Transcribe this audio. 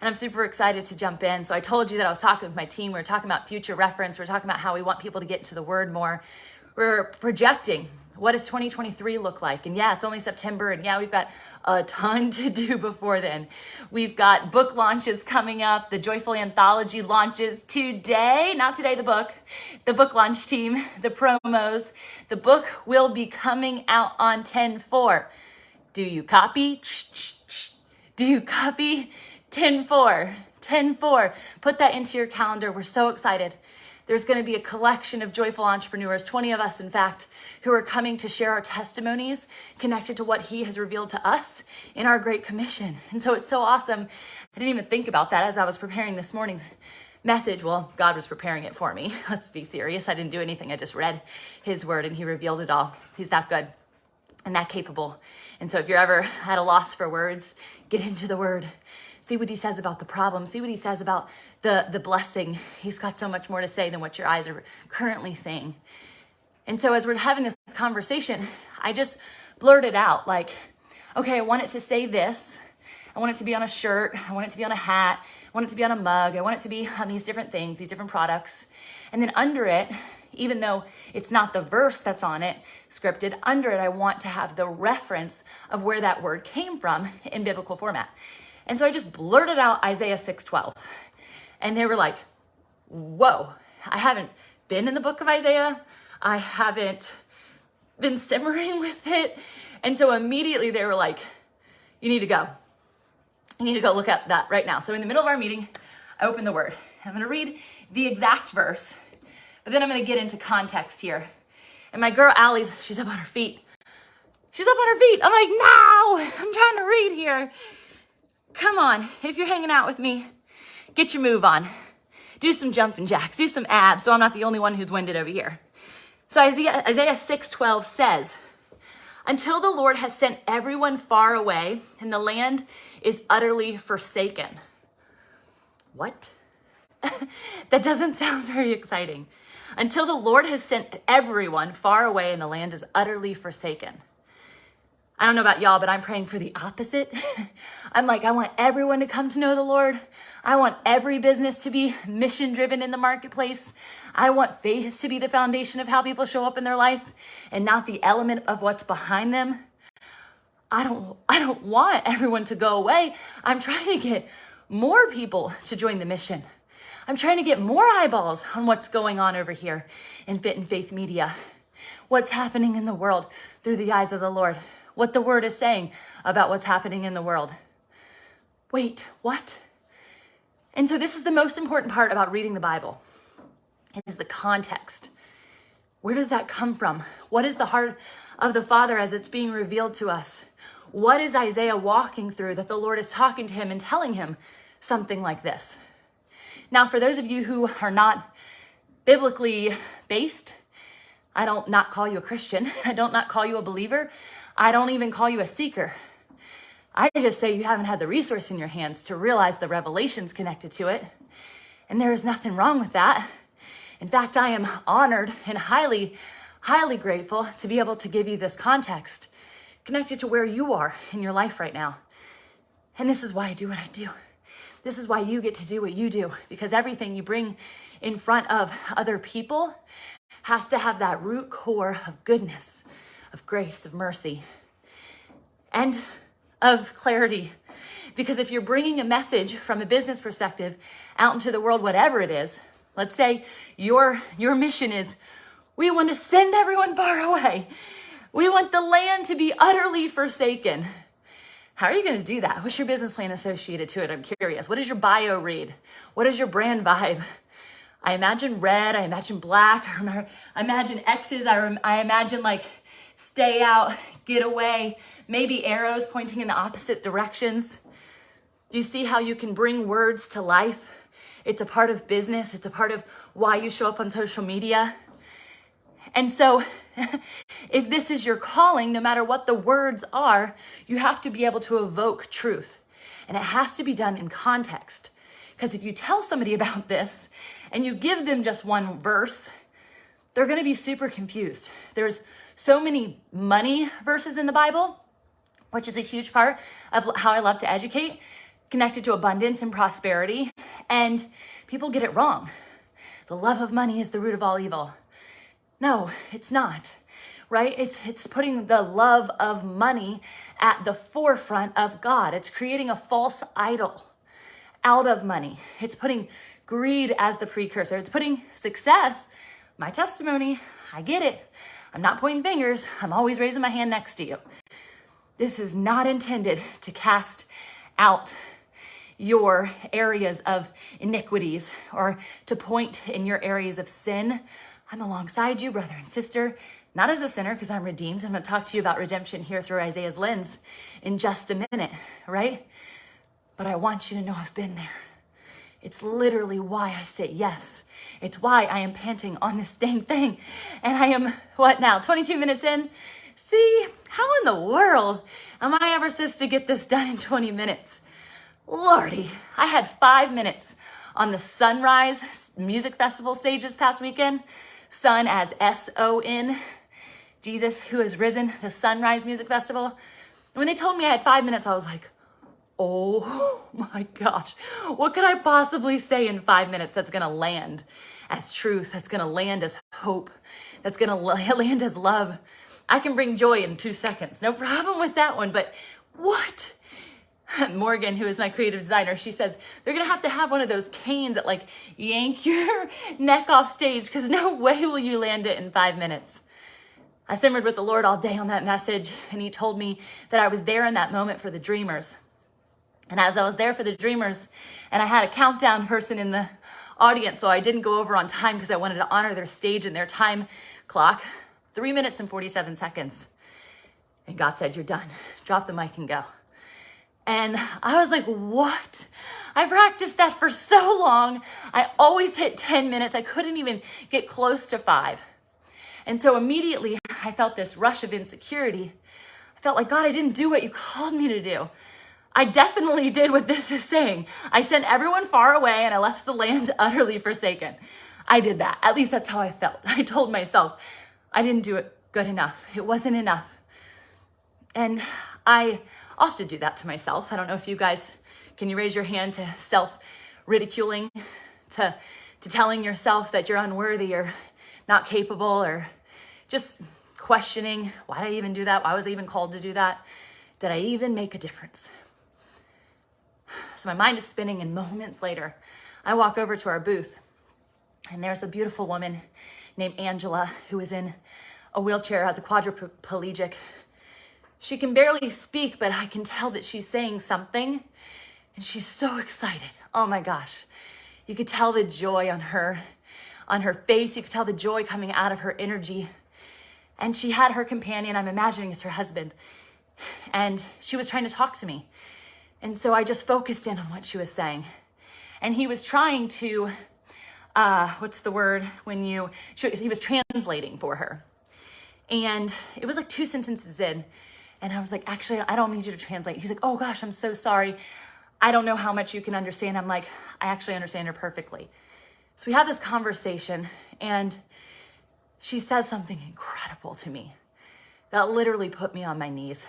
And I'm super excited to jump in. So I told you that I was talking with my team. We were talking about future reference. We we're talking about how we want people to get into the word more. We're projecting, what does 2023 look like? And yeah, it's only September. And yeah, we've got a ton to do before then. We've got book launches coming up. The Joyful Anthology launches today. Not today, the book launch team, the promos. The book will be coming out on 10/4. Do you copy? Do you copy? 10/4, 10/4. Put that into your calendar. We're so excited. There's going to be a collection of joyful entrepreneurs, 20 of us, in fact, who are coming to share our testimonies connected to what he has revealed to us in our Great Commission. And so it's so awesome. I didn't even think about that as I was preparing this morning's message. Well, God was preparing it for me. Let's be serious. I didn't do anything. I just read his word and he revealed it all. He's that good and that capable. And so if you're ever at a loss for words, get into the word. See what he says about the problem. See what he says about the blessing. He's got so much more to say than what your eyes are currently seeing. And so as we're having this conversation, I just blurted out like, okay, I want it to say this. I want it to be on a shirt. I want it to be on a hat. I want it to be on a mug. I want it to be on these different things, these different products. And then under it, even though it's not the verse that's on it, scripted, under it, I want to have the reference of where that word came from in biblical format. And so I just blurted out Isaiah 6:12. And they were like, whoa, I haven't been in the book of Isaiah. I haven't been simmering with it. And so immediately they were like, you need to go. You need to go look at that right now. So in the middle of our meeting, I opened the word. I'm going to read the exact verse, but then I'm going to get into context here. And my girl Allie's, she's up on her feet. She's up on her feet. I'm like, no, I'm trying to read here. Come on, if you're hanging out with me, get your move on. Do some jumping jacks, do some abs, so I'm not the only one who's winded over here. So Isaiah 6:12 says, until the Lord has sent everyone far away and the land is utterly forsaken. What? That doesn't sound very exciting. Until the Lord has sent everyone far away and the land is utterly forsaken. I don't know about y'all, but I'm praying for the opposite. I'm like, I want everyone to come to know the Lord. I want every business to be mission driven in the marketplace. I want faith to be the foundation of how people show up in their life and not the element of what's behind them. I don't want everyone to go away. I'm trying to get more people to join the mission. I'm trying to get more eyeballs on what's going on over here in Fit and Faith Media. What's happening in the world through the eyes of the Lord. What the word is saying about what's happening in the world. Wait, what? And so this is the most important part about reading the Bible, is the context. Where does that come from? What is the heart of the Father as it's being revealed to us? What is Isaiah walking through that the Lord is talking to him and telling him something like this? Now, for those of you who are not biblically based, I don't not call you a Christian. I don't not call you a believer. I don't even call you a seeker. I just say you haven't had the resource in your hands to realize the revelations connected to it. And there is nothing wrong with that. In fact, I am honored and highly, highly grateful to be able to give you this context connected to where you are in your life right now. And this is why I do what I do. This is why you get to do what you do, because everything you bring in front of other people has to have that root core of goodness, of grace, of mercy, and of clarity. Because if you're bringing a message from a business perspective out into the world, whatever it is, let's say your mission is, we want to send everyone far away. We want the land to be utterly forsaken. How are you going to do that? What's your business plan associated to it? I'm curious. What does your bio read? What is your brand vibe? I imagine red. I imagine black. I imagine X's. I imagine like stay out, get away, maybe arrows pointing in the opposite directions. Do you see how you can bring words to life? It's a part of business. It's a part of why you show up on social media. And so if this is your calling, no matter what the words are, you have to be able to evoke truth. And it has to be done in context. Because if you tell somebody about this and you give them just one verse, they're going to be super confused. There's so many money verses in the Bible, which is a huge part of how I love to educate. connected to abundance and prosperity, and people get it wrong. The love of money is the root of all evil. No, it's not, right? It's putting the love of money at the forefront of God. It's creating a false idol out of money. It's putting greed as the precursor. It's putting success, my testimony, I get it. I'm not pointing fingers. I'm always raising my hand next to you. This is not intended to cast out your areas of iniquities or to point in your areas of sin. I'm alongside you, brother and sister, not as a sinner because I'm redeemed. I'm going to talk to you about redemption here through Isaiah's lens in just a minute, right? But I want you to know I've been there. It's literally why I say yes. It's why I am panting on this dang thing. And I am, what now, 22 minutes in? See, how in the world am I ever supposed to get this done in 20 minutes? Lordy, I had 5 minutes on the Sunrise Music Festival stage this past weekend. Sun as S-O-N, Jesus who has risen, the Sunrise Music Festival. And when they told me I had 5 minutes, I was like, oh my gosh, what could I possibly say in 5 minutes that's gonna land as truth, that's gonna land as hope, that's gonna land as love? I can bring joy in 2 seconds, no problem with that one, but what? Morgan, who is my creative designer, she says, they're gonna have to have one of those canes that like yank your neck off stage because no way will you land it in 5 minutes. I simmered with the Lord all day on that message, and he told me that I was there in that moment for the dreamers. And as I was there for the dreamers, and I had a countdown person in the audience, so I didn't go over on time because I wanted to honor their stage and their time clock, 3 minutes and 47 seconds. And God said, you're done. Drop the mic and go. And I was like, what? I practiced that for so long. I always hit 10 minutes. I couldn't even get close to 5. And so immediately I felt this rush of insecurity. I felt like, God, I didn't do what you called me to do. I definitely did what this is saying. I sent everyone far away and I left the land utterly forsaken. I did that. At least that's how I felt. I told myself I didn't do it good enough. It wasn't enough. And I often do that to myself. I don't know if you guys, can you raise your hand to self-ridiculing, to telling yourself that you're unworthy or not capable, or just questioning, why did I even do that? Why was I even called to do that? Did I even make a difference? So my mind is spinning, and moments later, I walk over to our booth, and there's a beautiful woman named Angela who is in a wheelchair, has a quadriplegic. She can barely speak, but I can tell that she's saying something, and she's so excited. Oh my gosh. You could tell the joy on her face. You could tell the joy coming out of her energy. And she had her companion, I'm imagining it's her husband, and she was trying to talk to me. And so I just focused in on what she was saying. And he was trying to, what's the word when he was translating for her. And it was like 2 sentences in. And I was like, actually, I don't need you to translate. He's like, oh gosh, I'm so sorry. I don't know how much you can understand. I'm like, I actually understand her perfectly. So we have this conversation, and she says something incredible to me that literally put me on my knees.